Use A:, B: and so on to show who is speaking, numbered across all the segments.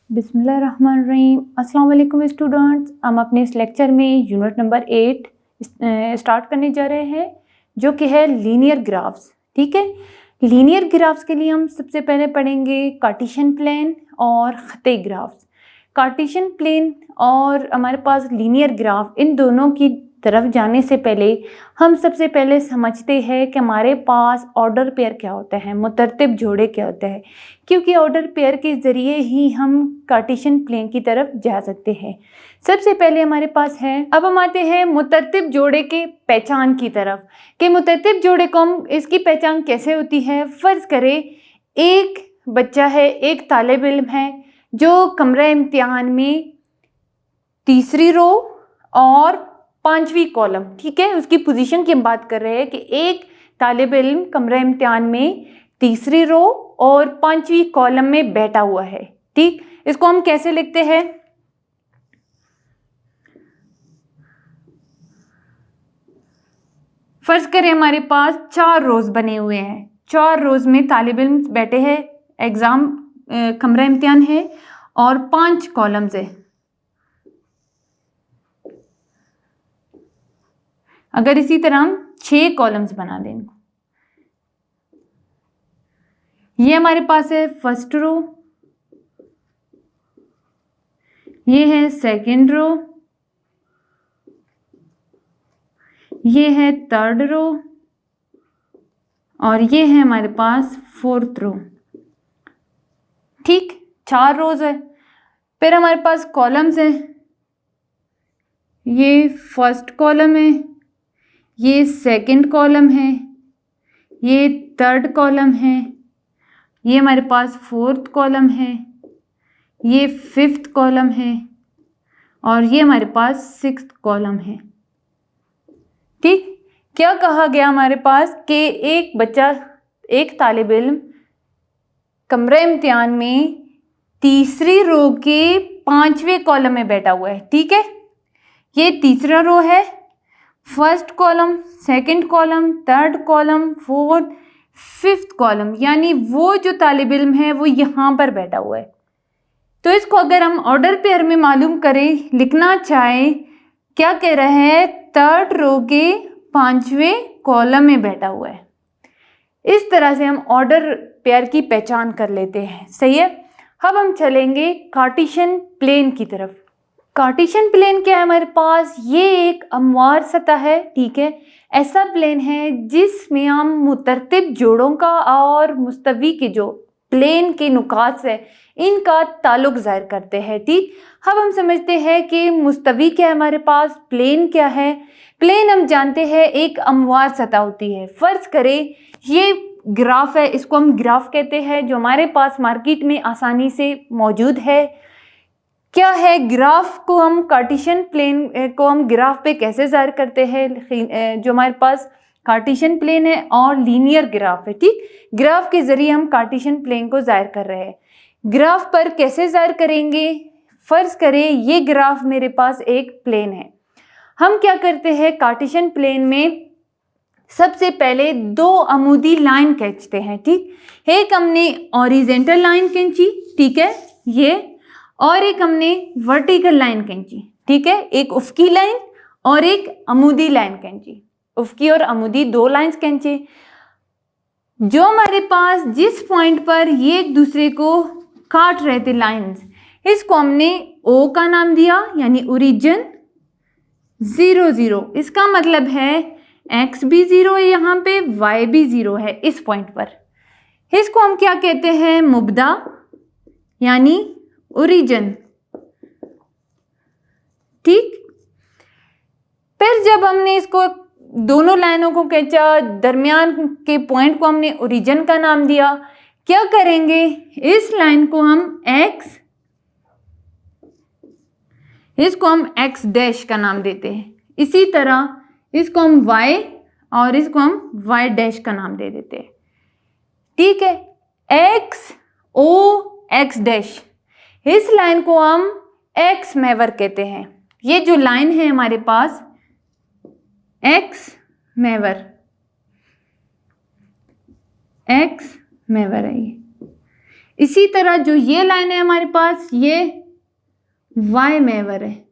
A: बिस्मिल्लाहिर्रहमानिर्रहीम। अस्सलाम वालेकुम स्टूडेंट्स। हम अपने इस लेक्चर में यूनिट नंबर 8 स्टार्ट करने जा रहे हैं, जो कि है लीनियर ग्राफ्स। ठीक है, लीनियर ग्राफ्स के लिए हम सबसे पहले पढ़ेंगे कार्टेशियन प्लेन और खत्ते ग्राफ्स। कार्टेशियन प्लेन और हमारे पास लीनियर ग्राफ, इन दोनों की तरफ जाने से पहले हम सबसे पहले समझते हैं कि हमारे पास ऑर्डर पेयर क्या होता है, मुतरतिब जोड़े क्या होते हैं, क्योंकि ऑर्डर पेयर के ज़रिए ही हम कार्टेशियन प्लेन की तरफ जा सकते हैं। सबसे पहले हमारे पास है, अब हम आते हैं मुतरतिब जोड़े के पहचान की तरफ कि मुतरतिब जोड़े को हम इसकी पहचान कैसे होती है। फ़र्ज़ करें एक बच्चा है, एक तालिब इल्म है जो कमरा इम्तिहान में तीसरी रो और पांचवी कॉलम, ठीक है, उसकी पोजीशन की हम बात कर रहे हैं कि एक तालिब इल्म कमरा इम्तिहान में तीसरी रो और पांचवी कॉलम में बैठा हुआ है। ठीक, इसको हम कैसे लिखते हैं? फर्ज करें हमारे पास 4 रोज बने हुए हैं, 4 रोज में तालिब इल्म बैठे हैं, एग्जाम कमरा इम्तिहान है और 5 कॉलम्स है। अगर इसी तरह हम 6 कॉलम्स बना दें, ये हमारे पास है फर्स्ट रो, ये है सेकंड रो, ये है थर्ड रो और ये है हमारे पास फोर्थ रो। ठीक, 4 रोज है। फिर हमारे पास कॉलम्स है, ये फर्स्ट कॉलम है, ये सेकंड कॉलम है, ये थर्ड कॉलम है, ये हमारे पास फोर्थ कॉलम है, ये फिफ्थ कॉलम है और ये हमारे पास सिक्स्थ कॉलम है। ठीक, क्या कहा गया हमारे पास कि एक बच्चा, एक तालिब इल्म कमरा इम्तिहान में तीसरी रो के 5वें कॉलम में बैठा हुआ है। ठीक है, ये तीसरा रो है, first column, second column, third column, fourth, fifth column, यानी वो जो तालिब इल्म है वो यहाँ पर बैठा हुआ है। तो इसको अगर हम ऑर्डर पेयर में मालूम करें, लिखना चाहे, क्या कह रहे हैं, थर्ड रो के 5वें कॉलम में बैठा हुआ है। इस तरह से हम ऑर्डर पेयर की पहचान कर लेते हैं। सही है। अब हम चलेंगे कार्टेशियन प्लेन की तरफ। कार्टेशियन प्लेन क्या है हमारे पास? ये एक हमवार सतह है। ठीक है, ऐसा प्लेन है जिसमें हम मुतरतिब जोड़ों का और मुस्तवी के जो प्लेन के नुकात है इनका ताल्लुक ज़ाहिर करते हैं। ठीक, अब हम समझते हैं कि मुस्तवी क्या है हमारे पास, प्लेन क्या है। प्लेन हम जानते हैं एक हमवार सतह होती है। फ़र्ज़ करें ये ग्राफ है, इसको हम ग्राफ कहते हैं, जो हमारे पास मार्केट में आसानी से मौजूद है। क्या है ग्राफ को हम कार्टेशियन प्लेन को हम ग्राफ पे कैसे ज़ाहिर करते हैं? जो हमारे पास कार्टेशियन प्लेन है और लीनियर ग्राफ है। ठीक, ग्राफ के ज़रिए हम कार्टेशियन प्लेन को ज़ाहिर कर रहे हैं। ग्राफ पर कैसे ज़ाहिर करेंगे? फ़र्ज़ करें ये ग्राफ मेरे पास एक प्लेन है। हम क्या करते हैं कार्टेशियन प्लेन में, सबसे पहले 2 अमूदी लाइन खींचते हैं। ठीक, एक हमने हॉरिजॉन्टल लाइन खींची, ठीक है, ये, और एक हमने वर्टिकल लाइन खींची। ठीक है, एक उफ़क़ी लाइन और एक अमूदी लाइन खींची, उफ़क़ी और अमूदी 2 लाइंस खींचे। जो हमारे पास जिस पॉइंट पर ये एक दूसरे को काट रहे थे लाइंस, इसको हमने ओ का नाम दिया, यानी ओरिजिन 0 0। इसका मतलब है एक्स भी 0 है यहाँ पे, वाई भी 0 है इस पॉइंट पर। इसको हम क्या कहते हैं? मुब्दा, यानी ओरिजिन। ठीक, फिर जब हमने इसको दोनों लाइनों को खींचा, दरमियान के पॉइंट को हमने ओरिजिन का नाम दिया। क्या करेंगे, इस लाइन को हम एक्स, इसको हम एक्स डैश का नाम देते हैं। इसी तरह इसको हम वाई और इसको हम वाई डैश का नाम दे देते हैं। ठीक है, एक्स ओ एक्स डैश, इस लाइन को हम एक्स महवर कहते हैं। ये जो लाइन है हमारे पास एक्स महवर, एक्स महवर है इसी तरह जो ये लाइन है हमारे पास, ये y महवर है,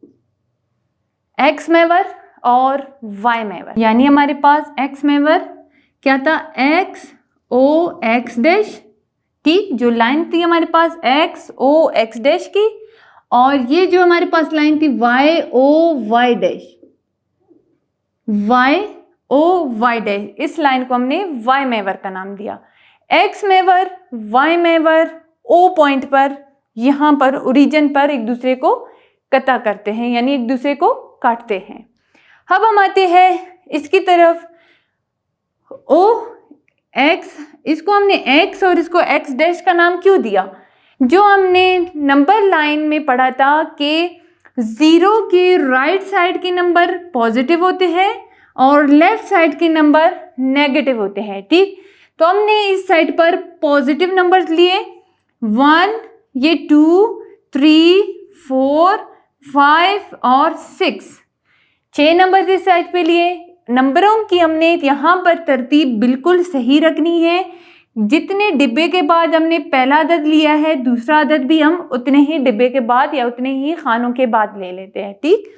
A: x महवर और y महवर, यानी हमारे पास x महवर क्या था, x o x डैश, ठीक, जो लाइन थी हमारे पास x o x डैश की, और ये जो हमारे पास लाइन थी y o y dash, y o y dash, इस लाइन को हमने y महवर का नाम दिया। x महवर, y महवर o पॉइंट पर, यहाँ पर ओरिजिन पर एक दूसरे को कता करते हैं, यानी एक दूसरे को काटते हैं। अब हम आते हैं इसकी तरफ, o x, इसको हमने x और इसको x डैश का नाम क्यों दिया? जो हमने नंबर लाइन में पढ़ा था कि 0 के राइट साइड के नंबर पॉजिटिव होते हैं और लेफ्ट साइड के नंबर नेगेटिव होते हैं, ठीक। तो हमने इस साइड पर पॉजिटिव नंबर्स लिए 1, ये 2, 3, 4, 5 और 6, 6 नंबर्स इस साइड पे लिए। नंबरों की हमने यहाँ पर तरतीब बिल्कुल सही रखनी है, जितने डिब्बे के बाद हमने पहला अदद लिया है, दूसरा अदद भी हम उतने ही डिब्बे के बाद या उतने ही खानों के बाद ले लेते हैं, ठीक।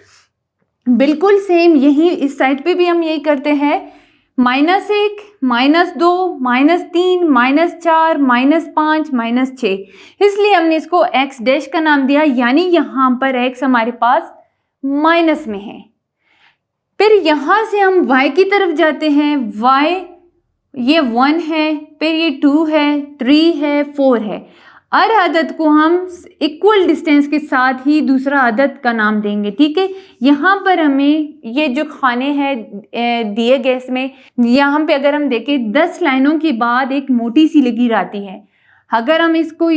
A: बिल्कुल सेम यही इस साइड पे भी हम यही करते हैं, -1, -2, -3, -4, -5, -6, इसलिए हमने इसको x डैश का नाम दिया, यानी यहाँ पर x हमारे पास माइनस में है। फिर यहाँ से हम y की तरफ जाते हैं, y ये 1 है, फिर ये 2 है, 3 है, 4 है। हर अदद को हम इक्वल डिस्टेंस के साथ ही दूसरा अदद का नाम देंगे, ठीक है। यहाँ पर हमें ये जो खाने हैं दिए गए इसमें, यहाँ पे अगर हम देखें 10 लाइनों के बाद एक मोटी सी लकीर आती है। अगर हम इसको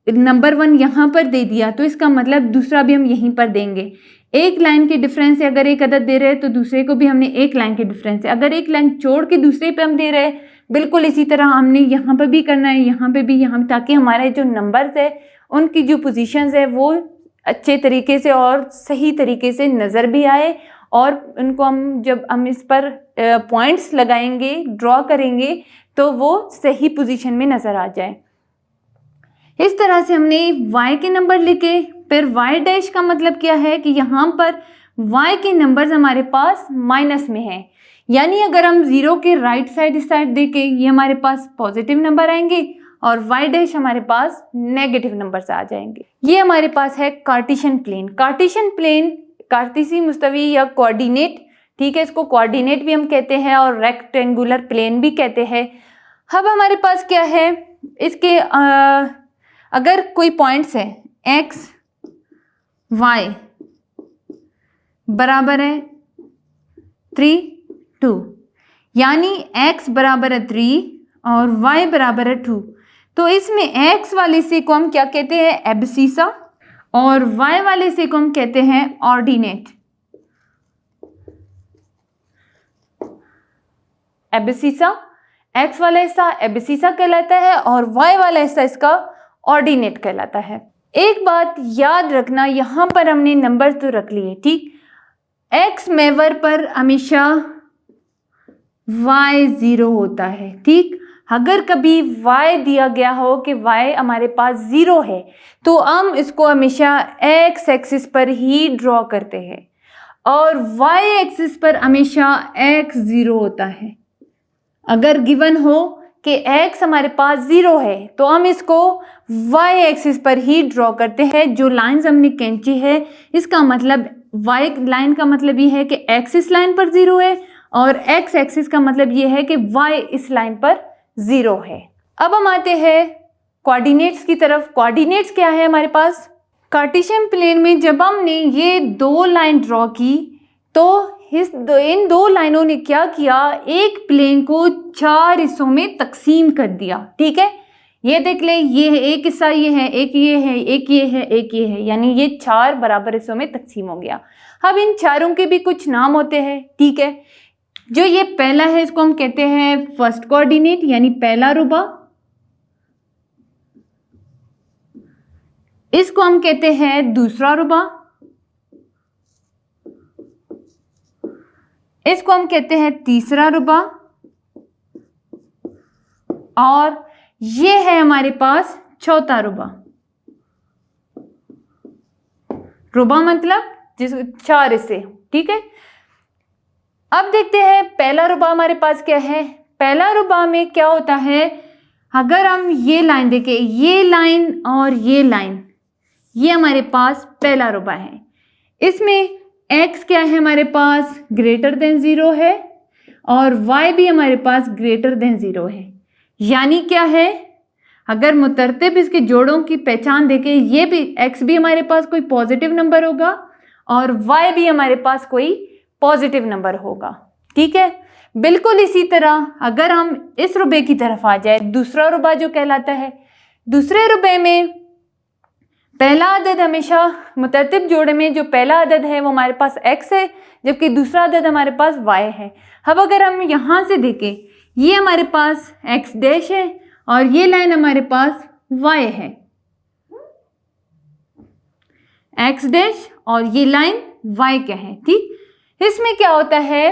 A: नंबर 1 यहाँ पर दे दिया तो इसका मतलब दूसरा भी हम यहीं पर देंगे। एक लाइन के डिफरेंस से अगर एक अदद दे रहे हैं तो दूसरे को भी हमने एक लाइन के डिफरेंस से, अगर एक लाइन छोड़ के दूसरे पे हम दे रहे हैं, बिल्कुल इसी तरह हमने यहाँ पर भी करना है, यहाँ पे भी, यहाँ, ताकि हमारे जो नंबर्स है उनकी जो पोजीशंस है वो अच्छे तरीके से और सही तरीके से नज़र भी आए, और उनको हम जब हम इस पर पॉइंट्स लगाएंगे, ड्रॉ करेंगे, तो वो सही पोजीशन में नज़र आ जाए। इस तरह से हमने y के नंबर लिखे। फिर y डैश का मतलब क्या है कि यहाँ पर y के नंबर्स हमारे पास माइनस में है, यानी अगर हम 0 के राइट साइड इस साइड देखें, ये हमारे पास पॉजिटिव नंबर आएंगे और y डैश हमारे पास नेगेटिव नंबर्स आ जाएंगे। ये हमारे पास है कार्टेशियन प्लेन। कार्टेशियन प्लेन कार्तीसी मुस्तवी या कोऑर्डिनेट, ठीक है, इसको कोऑर्डिनेट भी हम कहते हैं और रेक्टेंगुलर प्लेन भी कहते हैं। अब हमारे पास क्या है, इसके अगर कोई पॉइंट्स है x y बराबर है 3, 2, यानी x बराबर है 3 और y बराबर है 2, तो इसमें x वाले से को हम क्या कहते हैं, एब्सिसा, और y वाले से को हम कहते हैं ऑर्डिनेट। एब्सिसा, x वाला हिस्सा एब्सिसा कहलाता है और y वाला हिस्सा इसका ऑर्डिनेट कहलाता है। एक बात याद रखना, यहाँ पर हमने नंबर तो रख लिए, ठीक, x महवर पर हमेशा y 0 होता है, ठीक। अगर कभी y दिया गया हो कि y हमारे पास 0 है तो हम इसको हमेशा x एक्सिस पर ही ड्रॉ करते हैं और y एक्सिस पर हमेशा x 0 होता है। अगर गिवन हो कि x हमारे पास 0 है तो हम इसको y एक्सिस पर ही ड्रॉ करते हैं। जो लाइंस हमने खींची है इसका मतलब y लाइन का मतलब ये है कि x इस लाइन पर 0 है और x एक्सिस का मतलब ये है कि y इस लाइन पर 0 है। अब हम आते हैं कोऑर्डिनेट्स की तरफ। कोऑर्डिनेट्स क्या है हमारे पास, कार्टेशियन प्लेन में जब हमने ये 2 लाइन ड्रॉ की तो इन 2 लाइनों ने क्या किया, एक प्लेन को 4 हिस्सों में तकसीम कर दिया, ठीक है। ये देख ले, ये है एक हिस्सा, ये है एक, ये है एक, ये है एक, ये है, यानी ये 4 बराबर हिस्सों में तकसीम हो गया। अब इन चारों के भी कुछ नाम होते हैं, ठीक है। जो ये पहला है इसको हम कहते हैं फर्स्ट कोऑर्डिनेट, यानी पहला रुबा। इसको हम कहते हैं दूसरा रुबा। इसको हम कहते हैं तीसरा रुबा। और ये है हमारे पास चौथा रुबा। रुबा मतलब जिस 4 हिस्से, ठीक है। अब देखते हैं पहला रुबा हमारे पास क्या है। पहला रुबा में क्या होता है, अगर हम ये लाइन देखें, ये लाइन और ये लाइन, ये हमारे पास पहला रुबा है। इसमें x क्या है हमारे पास, ग्रेटर देन 0 है, और y भी हमारे पास ग्रेटर देन 0 है। यानी क्या है, अगर मुतरतिब इसके जोड़ों की पहचान देखें, ये भी x भी हमारे पास कोई पॉजिटिव नंबर होगा और y भी हमारे पास कोई पॉजिटिव नंबर होगा, ठीक है। बिल्कुल इसी तरह अगर हम इस रुबे की तरफ आ जाए, दूसरा रुबा जो कहलाता है, दूसरे रुबे में पहला अदद हमेशा मुतरतिब जोड़े में जो पहला अदद है वो हमारे पास x है, जबकि दूसरा अदद हमारे पास y है। अब अगर हम यहाँ से देखें, ये हमारे पास x डैश है और ये लाइन हमारे पास y है, x डैश और ये लाइन y क्या है, ठीक। इसमें क्या होता है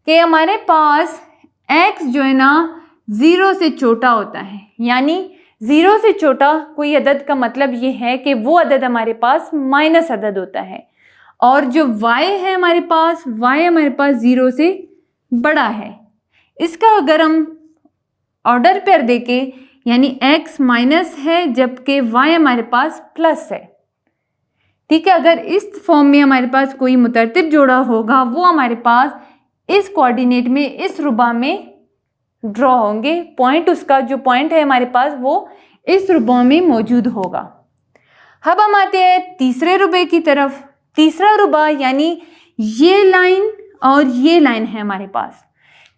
A: कि हमारे पास x जो है ना 0 से छोटा होता है, यानी 0 से छोटा कोई अदद का मतलब ये है कि वो अदद हमारे पास माइनस अदद होता है, और जो y है हमारे पास, y हमारे पास 0 से बड़ा है। इसका अगर हम ऑर्डर पेयर देखें, यानी x माइनस है जबकि y हमारे पास प्लस है, ठीक है। अगर इस फॉर्म में हमारे पास कोई मुतरतिब जोड़ा होगा, वो हमारे पास इस कोऑर्डिनेट में, इस रुबा में ड्रॉ होंगे। पॉइंट, उसका जो पॉइंट है हमारे पास वो इस रुबा में मौजूद होगा। अब हम आते हैं तीसरे रुबे की तरफ। तीसरा रुबा यानी ये लाइन और ये लाइन है हमारे पास।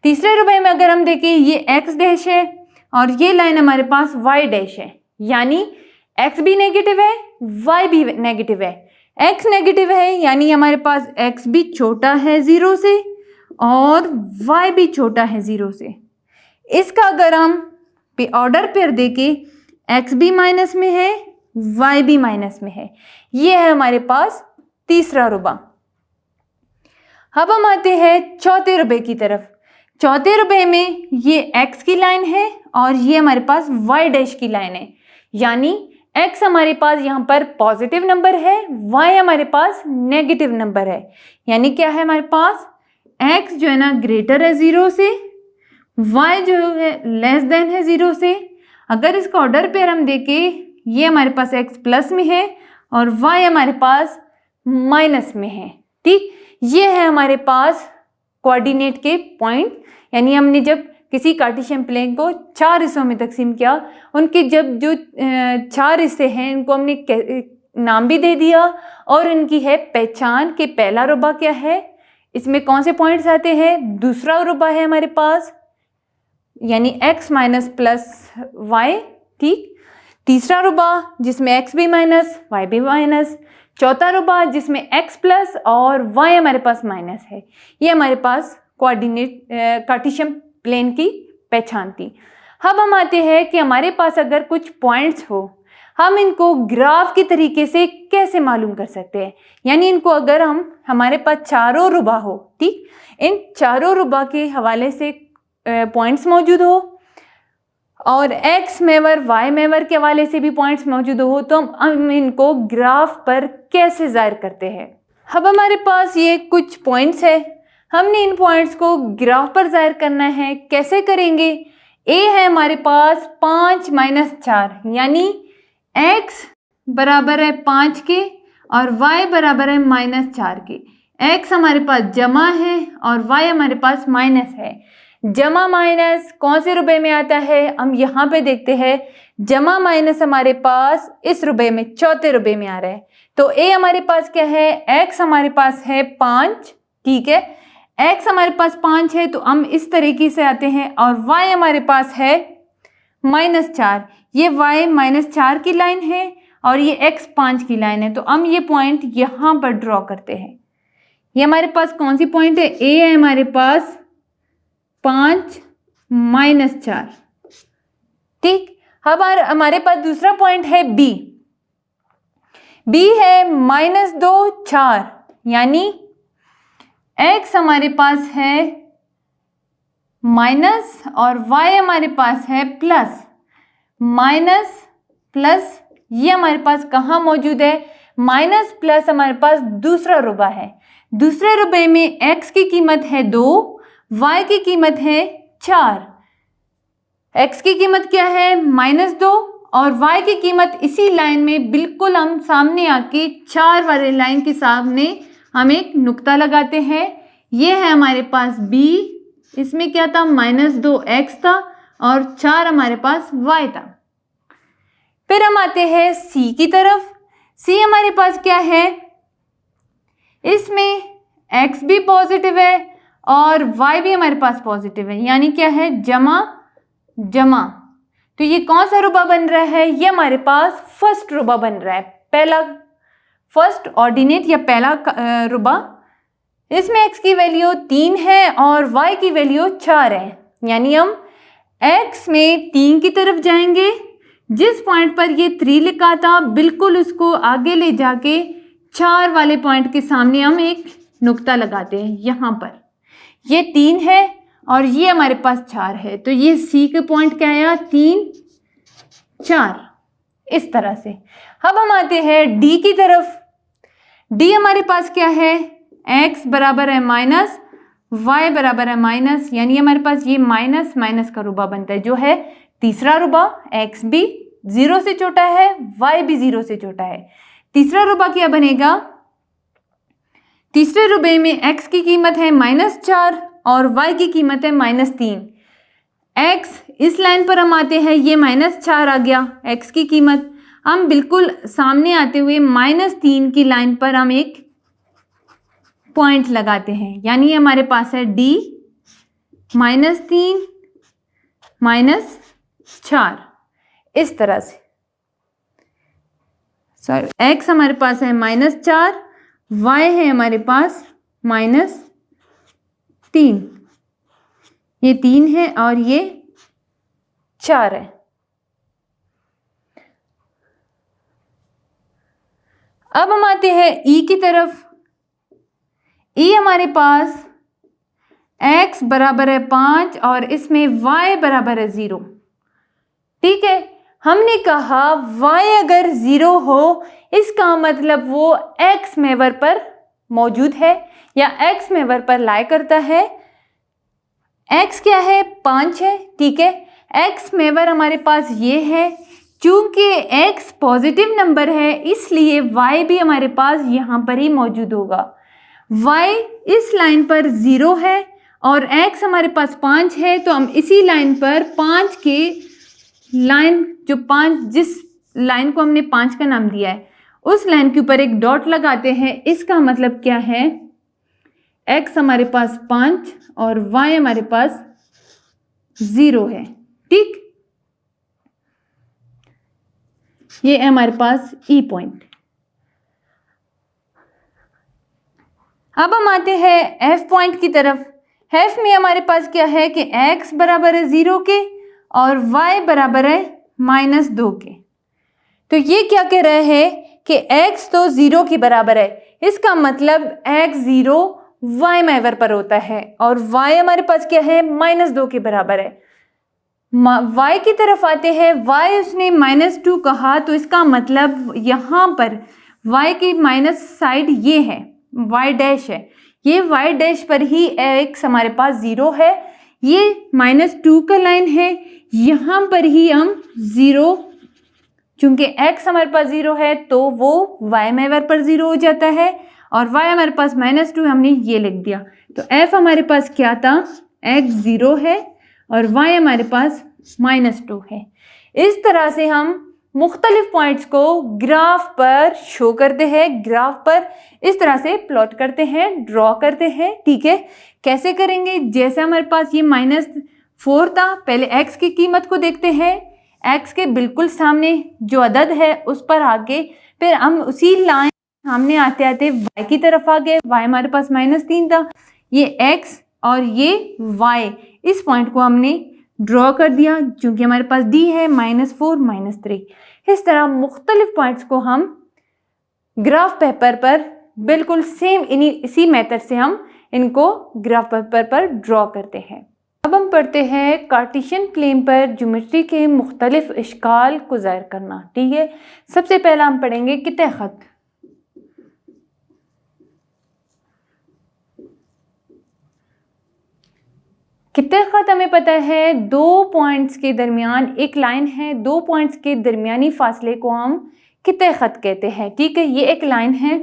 A: तीसरे रुबे में अगर हम देखें, ये x डैश है और ये लाइन हमारे पास y डैश है, यानी x भी नेगेटिव है, y भी नेगेटिव है। x नेगेटिव है यानी हमारे पास x भी छोटा है 0 से और y भी छोटा है 0 से। इसका अगर हम ऑर्डर पेयर देखें, x भी माइनस में है, y भी माइनस में है। ये है हमारे पास तीसरा रुबा। अब हम आते हैं चौथे रुबे की तरफ। चौथे रुबे में ये x की लाइन है और ये हमारे पास y डैश की लाइन है, यानी x हमारे पास यहाँ पर पॉजिटिव नंबर है, y हमारे पास नेगेटिव नंबर है। यानी क्या है हमारे पास, x जो है ना ग्रेटर है 0 से, y जो है लेस देन है 0 से। अगर इसका ऑर्डर पेयर हम देखें, ये हमारे पास x प्लस में है और y हमारे पास माइनस में है, ठीक। ये है हमारे पास कोऑर्डिनेट के पॉइंट। यानी हमने जब किसी कार्टेशियन प्लेन को 4 हिस्सों में तकसीम किया, उनके जब जो 4 हिस्से हैं इनको हमने नाम भी दे दिया और इनकी है पहचान कि पहला रुबा क्या है, इसमें कौन से पॉइंट्स आते हैं। दूसरा रुबा है हमारे पास यानी x माइनस प्लस वाई, ठीक। तीसरा रुबा जिसमें x भी माइनस y भी माइनस। चौथा रुबा जिसमें x प्लस और y हमारे पास माइनस है। ये हमारे पास कोऑर्डिनेट कार्टेशियन प्लेन की पहचान थी। अब हम आते हैं कि हमारे पास अगर कुछ पॉइंट्स हो, हम इनको ग्राफ की तरीके से कैसे मालूम कर सकते हैं। यानी इनको अगर हमारे पास चारों रुबा हो, ठीक, इन चारों रुबा के हवाले से पॉइंट्स मौजूद हो और x मेवर y मेवर के हवाले से भी पॉइंट्स मौजूद हो, तो हम इनको ग्राफ पर कैसे ज़ाहिर करते हैं। अब हमारे पास ये कुछ पॉइंट्स है, हमने इन पॉइंट्स को ग्राफ पर ज़ाहिर करना है। कैसे करेंगे। a है हमारे पास 5 माइनस 4, यानी x बराबर है 5 के और y बराबर है माइनस 4 के। x हमारे पास जमा है और y हमारे पास माइनस है। जमा माइनस कौन से रुबे में आता है, हम यहाँ पे देखते हैं। जमा माइनस हमारे पास इस रुबे में, चौथे रुबे में आ रहा है। तो a हमारे पास क्या है, x हमारे पास है 5, ठीक है। x हमारे पास 5 है तो हम इस तरीके से आते हैं और y हमारे पास है माइनस 4। ये y माइनस 4 की लाइन है और ये x 5 की लाइन है, तो हम ये पॉइंट यहाँ पर ड्रॉ करते हैं। ये हमारे पास कौन सी पॉइंट है, a है हमारे पास 5 माइनस 4, ठीक। अब हमारे पास दूसरा पॉइंट है b। b है माइनस 2 4, यानी x हमारे पास है माइनस और y हमारे पास है प्लस। माइनस प्लस ये हमारे पास कहाँ मौजूद है, माइनस प्लस हमारे पास दूसरा रुबा है। दूसरे रुबे में x की कीमत है 2, y की कीमत है 4। x की कीमत क्या है, -2, और y की कीमत इसी लाइन में बिल्कुल हम सामने आके 4 वाले लाइन के सामने हम एक नुक्ता लगाते हैं। ये है हमारे पास b, इसमें क्या था, -2x था और 4 हमारे पास y था। फिर हम आते हैं c की तरफ। c हमारे पास क्या है, इसमें x भी पॉजिटिव है और y भी हमारे पास पॉजिटिव है, यानी क्या है, जमा जमा। तो ये कौन सा रुबा बन रहा है, ये हमारे पास फर्स्ट रुबा बन रहा है, पहला फर्स्ट ऑर्डिनेट या पहला रुबा। इसमें x की वैल्यू 3 है और y की वैल्यू 4 है, यानी हम x में 3 की तरफ जाएंगे। जिस पॉइंट पर ये 3 लिखा था बिल्कुल उसको आगे ले जाके 4 वाले पॉइंट के सामने हम एक नुक्ता लगाते हैं। यहाँ पर ये 3 है और ये हमारे पास 4 है, तो ये C के पॉइंट क्या आया, 3 4, इस तरह से। अब हम आते हैं D की तरफ। D हमारे पास क्या है, x बराबर है माइनस, y बराबर है माइनस, यानी हमारे पास ये माइनस माइनस का रुबा बनता है, जो है तीसरा रुबा। x भी 0 से छोटा है, y भी 0 से छोटा है। तीसरा रुबा क्या बनेगा, तीसरे रुबे में x की कीमत है -4 और y की कीमत है -3। x इस लाइन पर हम आते हैं, ये -4 आ गया x की कीमत। हम बिल्कुल सामने आते हुए -3 की लाइन पर हम एक पॉइंट लगाते हैं, यानी हमारे पास है d -3 -4, इस तरह से। सॉरी, x हमारे पास है -4, y है हमारे पास -3, ये 3 है और ये 4 है। अब हम आते हैं E की तरफ। E हमारे पास x बराबर है 5 और इसमें y बराबर है 0। ठीक है, हमने कहा y अगर 0 हो इसका मतलब वो x महवर पर मौजूद है या x महवर पर लाई करता है। x क्या है, 5 है, ठीक है। x महवर हमारे पास ये है, चूंकि x पॉजिटिव नंबर है इसलिए y भी हमारे पास यहाँ पर ही मौजूद होगा। y इस लाइन पर 0 है और x हमारे पास 5 है, तो हम इसी लाइन पर 5 के लाइन, जो 5 जिस लाइन को हमने 5 का नाम दिया है उस लाइन के ऊपर एक डॉट लगाते हैं। इसका मतलब क्या है, x हमारे पास 5 और y हमारे पास 0 है, ठीक। ये है हमारे पास E पॉइंट। अब हम आते हैं F पॉइंट की तरफ। F में हमारे पास क्या है कि x बराबर है 0 के और y बराबर है -2 के। तो ये क्या कह रहे हैं कि x तो 0 के बराबर है, इसका मतलब x 0 y महवर पर होता है और y हमारे पास क्या है, -2 के बराबर है। y की तरफ आते हैं, y उसने -2 कहा, तो इसका मतलब यहाँ पर y की माइनस साइड ये है, y डैश है, ये y डैश पर ही x हमारे पास 0 है। ये -2 का लाइन है, यहाँ पर ही हम 0, चूंकि x हमारे पास 0 है तो वो y महवर पर 0 हो जाता है और y हमारे पास -2, हमने ये लिख दिया। तो f हमारे पास क्या था, x 0 है और y हमारे पास -2 है। इस तरह से हम मुख्तलिफ पॉइंट्स को ग्राफ पर शो करते हैं, ग्राफ पर इस तरह से प्लॉट करते हैं, ड्रॉ करते हैं, ठीक है। कैसे करेंगे, जैसे हमारे पास ये -4 था, पहले x की कीमत को देखते हैं, x के बिल्कुल सामने जो अदद है उस पर आगे, फिर हम उसी लाइन सामने आते आते y की तरफ आ गए, y हमारे पास -3 था, ये x और ये y, इस पॉइंट को हमने ड्रॉ कर दिया, क्योंकि हमारे पास d है -4 -3। इस तरह मुख्तलिफ पॉइंट्स को हम ग्राफ पेपर पर बिल्कुल सेम इसी मेथड से हम इनको ग्राफ पेपर पर ड्रॉ करते हैं। अब हम पढ़ते हैं कार्टेशियन प्लेन पर ज्योमेट्री के मुख्तलिफ इश्काल को ज़ाहिर करना। ठीक है, सबसे पहला हम पढ़ेंगे कित्ते ख़त। कित्ते ख़त हमें पता है दो पॉइंट्स के दरमियान एक लाइन है, दो पॉइंट्स के दरमियानी फासले को हम कित्ते ख़त कहते हैं। ठीक है, ये एक लाइन है,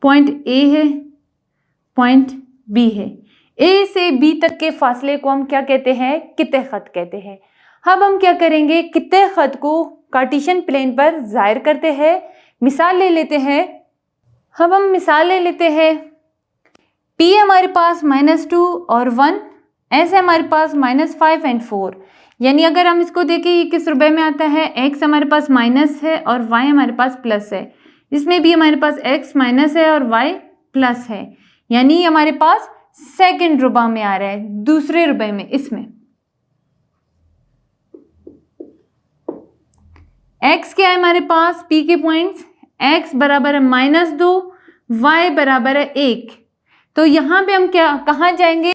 A: पॉइंट ए है, पॉइंट बी है, ए से बी तक के फासले को हम क्या कहते हैं, कित्ते ख़त कहते हैं। अब हम क्या करेंगे, कित्ते ख़त को कार्टेशियन प्लेन पर ज़ाहिर करते हैं। मिसाल ले लेते हैं। अब हम मिसाल ले लेते हैं। P हमारे पास -2 और 1, S हमारे पास -5 और 4। यानी अगर हम इसको देखें ये किस रुपए में आता है, x हमारे पास माइनस है और y हमारे पास प्लस है। इसमें भी हमारे पास x माइनस है और y प्लस है, यानी हमारे पास सेकंड रुबा में आ रहा है, दूसरे रुपए में। इसमें x क्या है हमारे पास, p के पॉइंट्स, x बराबर है -2, y बराबर है 1। तो यहाँ पे हम क्या कहाँ जाएंगे,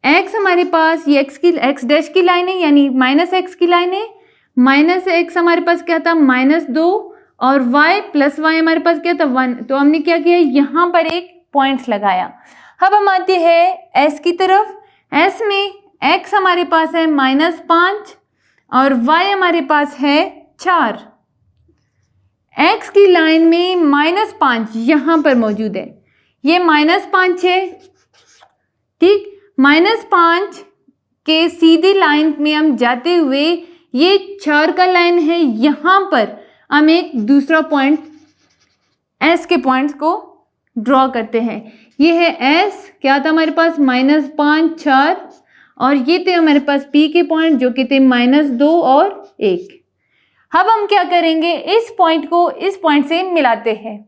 A: x हमारे पास ये x डैश की लाइन है, यानी -x की लाइन है। -x हमारे पास क्या था, -2 और y प्लस y हमारे पास क्या था, 1। तो हमने क्या किया, यहाँ पर एक पॉइंट्स लगाया। अब हम आते हैं s की तरफ। s में x हमारे पास है -5 और y हमारे पास है 4। x की लाइन में -5 यहाँ पर मौजूद है, ये -5 है। ठीक, -5 के सीधी लाइन में हम जाते हुए ये 4 का लाइन है, यहाँ पर हम एक दूसरा पॉइंट s के पॉइंट्स को ड्रॉ करते हैं। ये है s, क्या था हमारे पास, -5 4, और ये थे हमारे पास p के पॉइंट जो कि थे -2 और 1। अब हम क्या करेंगे, इस पॉइंट को इस पॉइंट से मिलाते हैं।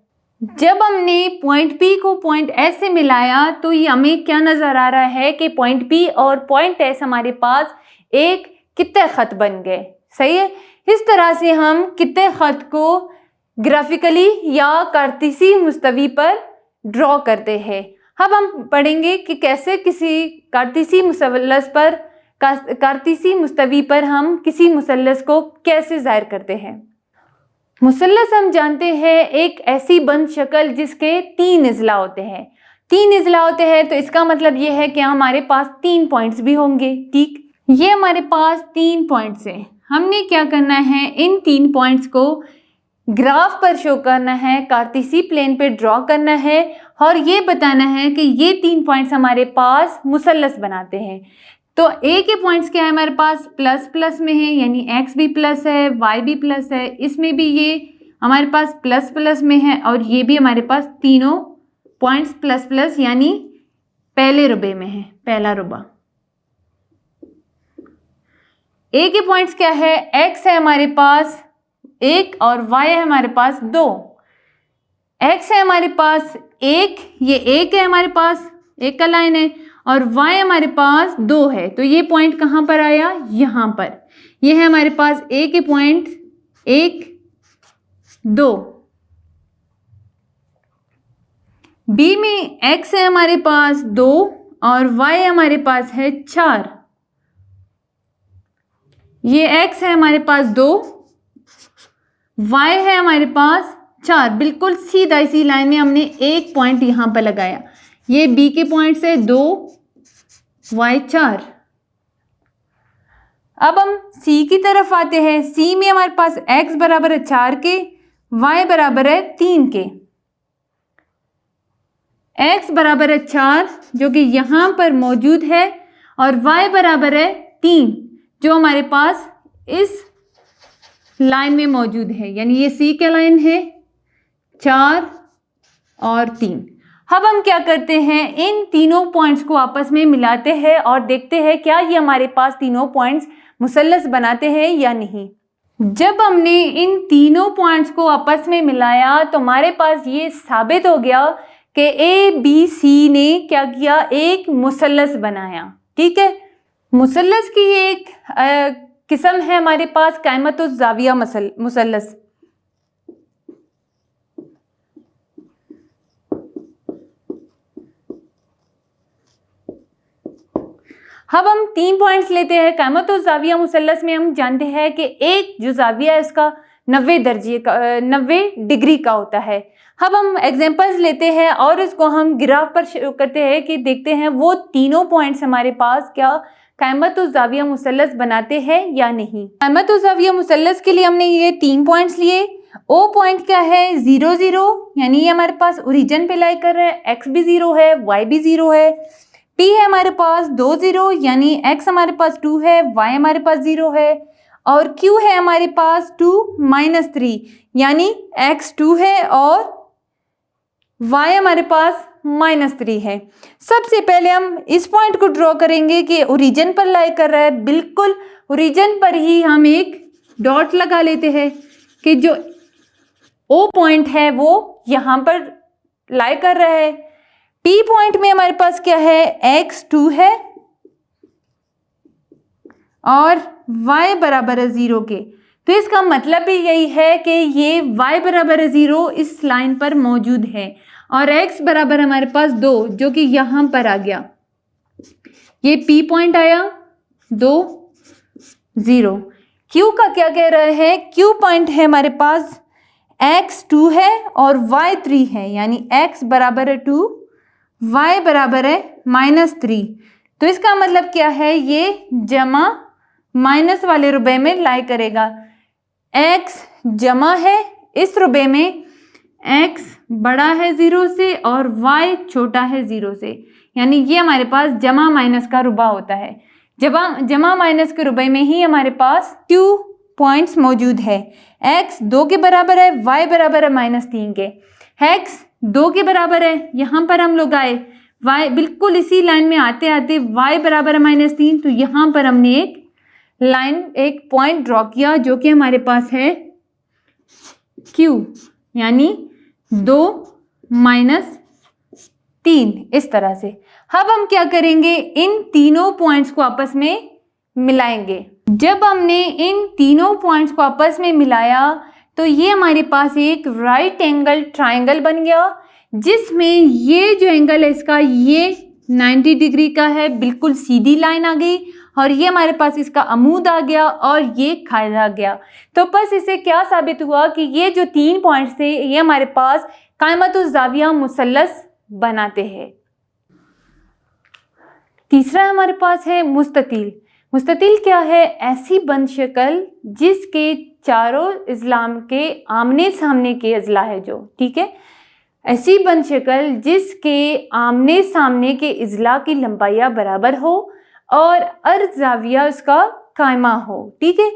A: जब हमने पॉइंट P को पॉइंट S से मिलाया तो ये हमें क्या नज़र आ रहा है कि पॉइंट P और पॉइंट S हमारे पास एक कित्ते ख़त बन गए। सही है, इस तरह से हम कित्ते ख़त को ग्राफिकली या कार्तीसी मुस्तवी पर ड्रॉ करते हैं। अब हम पढ़ेंगे कि कैसे किसी कार्तीसी मुस्तवी पर हम किसी मुसल्लस को कैसे ज़ाहिर करते हैं। मुसल्लस हम जानते हैं एक ऐसी बंद शक्ल जिसके 3 इज़ला होते हैं। 3 इज़ला होते हैं तो इसका मतलब ये है कि हमारे पास 3 पॉइंट्स भी होंगे। ठीक, ये हमारे पास 3 पॉइंट्स हैं। हमने क्या करना है, इन 3 पॉइंट्स को ग्राफ पर शो करना है, कार्तीसी प्लेन पे ड्रॉ करना है और ये बताना है कि ये 3 पॉइंट्स हमारे पास मुसल्लस बनाते हैं। तो a के पॉइंट्स क्या है हमारे पास, प्लस प्लस में है, यानी x भी प्लस है, y भी प्लस है, इसमें भी ये हमारे पास प्लस प्लस में है और ये भी हमारे पास तीनों पॉइंट्स प्लस प्लस यानी पहले रुबे में है, पहला रुबा। a के पॉइंट्स क्या है, x है हमारे पास 1 और y है हमारे पास 2। x है हमारे पास 1, ये 1 है हमारे पास, 1 का लाइन है, और y हमारे पास 2 है। तो ये पॉइंट कहाँ पर आया, यहाँ पर। ये है हमारे पास a के पॉइंट 1 2। b में x है हमारे पास 2 और y हमारे पास है 4। ये x है हमारे पास 2, y है हमारे पास 4। बिल्कुल सीधा इसी लाइन में हमने एक पॉइंट यहाँ पर लगाया। ये b के पॉइंट से 2 y 4। अब हम c की तरफ आते हैं। c में हमारे पास x बराबर है 4 के, y बराबर है 3 के। x बराबर है 4 जो कि यहाँ पर मौजूद है और y बराबर है 3 जो हमारे पास इस लाइन में मौजूद है, यानी ये c का लाइन है 4 और 3। अब हम क्या करते हैं, इन तीनों पॉइंट्स को आपस में मिलाते हैं और देखते हैं क्या ये हमारे पास तीनों पॉइंट्स मुसल्लस बनाते हैं या नहीं। जब हमने इन तीनों पॉइंट्स को आपस में मिलाया तो हमारे पास ये साबित हो गया कि ABC ने क्या किया, एक मुसल्लस बनाया। ठीक है, मुसल्लस की एक किस्म है हमारे पास कायमतुज़ ज़ाविया मुसल्लस। अब हम 3 पॉइंट्स लेते हैं। क़ाइमत और ज़ाविया मुसल्लस में हम जानते हैं कि एक जो ज़ाविया है इसका 90 डिग्री का होता है। अब हम एग्जांपल्स लेते हैं और इसको हम ग्राफ पर शो करते हैं कि देखते हैं वो तीनों पॉइंट्स हमारे पास क्या क़ाइमत और ज़ाविया मुसल्लस बनाते हैं या नहीं। क़ाइमत और ज़ाविया मुसल्लस के लिए हमने ये 3 पॉइंट्स लिए। ओ पॉइंट क्या है 0 0, यानी ये हमारे पास ओरिजिन पे लाई कर रहा है, एक्स भी 0 है, वाई भी 0 है। पी है हमारे पास 2 0, यानी एक्स हमारे पास 2 है, वाई हमारे पास 0 है। और क्यू है हमारे पास 2 -3, यानी एक्स 2 है और वाई हमारे पास -3 है। सबसे पहले हम इस पॉइंट को ड्रॉ करेंगे कि ओरिजिन पर लाई कर रहा है। बिल्कुल ओरिजिन पर ही हम एक डॉट लगा लेते हैं कि जो ओ पॉइंट है वो यहाँ पर लाई कर रहा है। पी पॉइंट में हमारे पास क्या है एक्स 2 है और y बराबर है 0 के। तो इसका मतलब भी यही है कि ये y बराबर है 0 इस लाइन पर मौजूद है और x बराबर हमारे पास 2 जो कि यहाँ पर आ गया। ये P पॉइंट आया 2 0। Q का क्या कह रहा है, Q पॉइंट है हमारे पास x 2 है और y 3 है, यानी x बराबर है 2, y बराबर है -3। तो इसका मतलब क्या है, ये जमा माइनस वाले रुपए में लाई करेगा। x जमा है, इस रुपए में x बड़ा है 0 से और y छोटा है 0 से, यानी ये हमारे पास जमा माइनस का रुपा होता है। जमा माइनस के रुपए में ही हमारे पास q पॉइंट्स मौजूद है। x 2 के बराबर है, y बराबर है -3 के। x 2 के बराबर है, यहाँ पर हम लोग आए, y बिल्कुल इसी लाइन में आते आते y बराबर है -3, तो यहाँ पर हमने एक लाइन एक पॉइंट ड्रॉ किया जो कि हमारे पास है Q, यानी 2 -3 इस तरह से। अब हम क्या करेंगे, इन तीनों पॉइंट्स को आपस में मिलाएंगे। जब हमने इन तीनों पॉइंट्स को आपस में मिलाया तो ये हमारे पास एक राइट एंगल ट्राइंगल बन गया, जिसमें ये जो एंगल है इसका ये 90 डिग्री का है, बिल्कुल सीधी लाइन आ गई और ये हमारे पास इसका अमूद आ गया और ये खाया गया। तो बस इससे क्या साबित हुआ कि ये जो 3 पॉइंट्स थे ये हमारे पास क़ाइमतुज़ ज़ाविया मुसल्लस बनाते हैं। तीसरा हमारे पास है मुस्ततील। मुस्ततील क्या है, ऐसी बंद शक्ल जिसके चारों इस्लाम के आमने सामने के अजला है जो, ठीक है, ऐसी बंद शक्ल जिसके आमने सामने के इजला की लंबाइयाँ बराबर हो और अर्ज़ ज़ाविया उसका कायमा हो। ठीक है,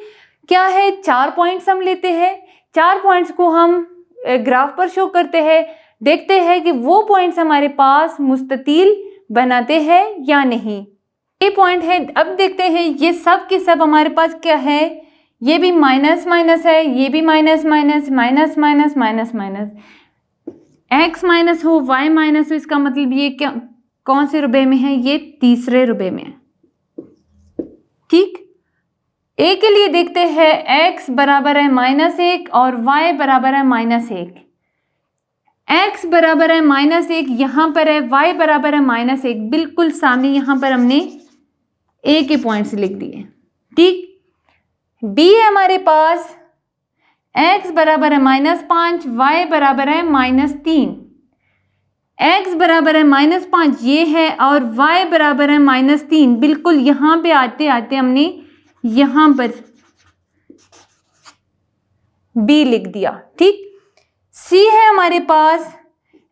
A: क्या है, 4 पॉइंट्स हम लेते हैं, 4 पॉइंट्स को हम ग्राफ पर शो करते हैं, देखते हैं कि वो पॉइंट्स हमारे पास मुस्ततील बनाते हैं या नहीं। ये पॉइंट है, अब देखते हैं ये सब के सब हमारे पास क्या है, ये भी माइनस माइनस है, ये भी minus minus minus minus minus minus, x minus हो वाई माइनस हो, इसका मतलब ये क्या कौन से रुपए में है, ये तीसरे रुपए में है। ठीक, ए के लिए देखते हैं, x बराबर है -1 और y बराबर है -1। x बराबर है -1 यहाँ पर है, y बराबर है -1 बिल्कुल सामने, यहाँ पर हमने a के पॉइंट्स लिख दिए। ठीक, b है हमारे पास, x बराबर है -5, y बराबर है -3। x बराबर है -5 ये है और y बराबर है -3, बिल्कुल यहाँ पे आते आते हमने यहाँ पर b लिख दिया। ठीक, c है हमारे पास,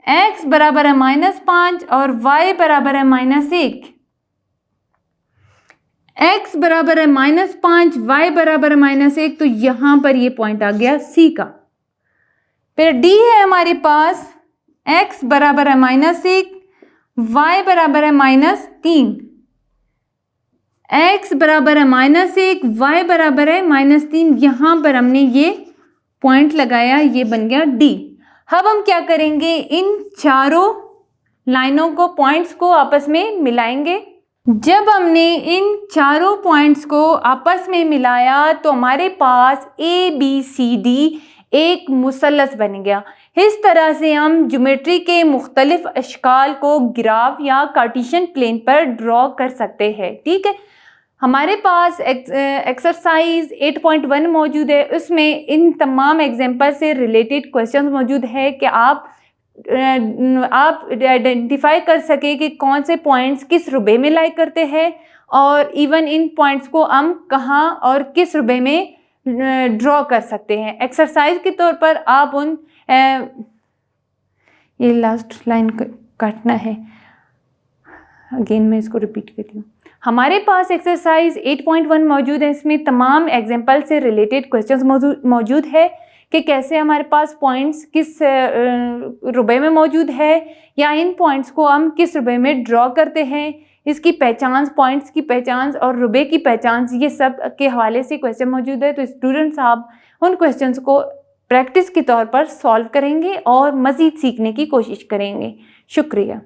A: x बराबर है -5 और y बराबर है -1। x बराबर है -5, y बराबर है -1, तो यहाँ पर ये पॉइंट आ गया c का। फिर d है हमारे पास, x बराबर है -1, y बराबर है -3। x बराबर है -1, y बराबर है -3, यहाँ पर हमने ये पॉइंट लगाया, ये बन गया d। अब हम क्या करेंगे, इन चारों लाइनों को, पॉइंट्स को आपस में मिलाएंगे। जब हमने इन चारों पॉइंट्स को आपस में मिलाया तो हमारे पास ABCD एक मुसल्लस बन गया। इस तरह से हम ज्योमेट्री के मुख्तलिफ अशकाल को ग्राफ या कार्टेशियन प्लेन पर ड्रॉ कर सकते हैं। ठीक है, हमारे पास एक्सरसाइज 8.1 मौजूद है। उसमें इन तमाम एग्जाम्पल से रिलेटेड क्वेश्चन मौजूद है कि आप आइडेंटिफाई कर सके कि कौन से पॉइंट्स किस रुबे में लाई करते हैं और इवन इन पॉइंट्स को हम कहाँ और किस रुबे में ड्रॉ कर सकते हैं। एक्सरसाइज के तौर पर आप उन ये लास्ट लाइन काटना है, अगेन मैं इसको रिपीट करती हूँ। हमारे पास एक्सरसाइज 8.1 मौजूद है। इसमें तमाम एग्जाम्पल से रिलेटेड क्वेश्चंस मौजूद है कि कैसे हमारे पास पॉइंट्स किस रुबे में मौजूद है या इन पॉइंट्स को हम किस रुबे में ड्रॉ करते हैं, इसकी पहचान, पॉइंट्स की पहचान और रुबे की पहचान, ये सब के हवाले से क्वेश्चन मौजूद है। तो स्टूडेंट्स आप उन क्वेश्चंस को प्रैक्टिस के तौर पर सॉल्व करेंगे और मज़ीद सीखने की कोशिश करेंगे। शुक्रिया।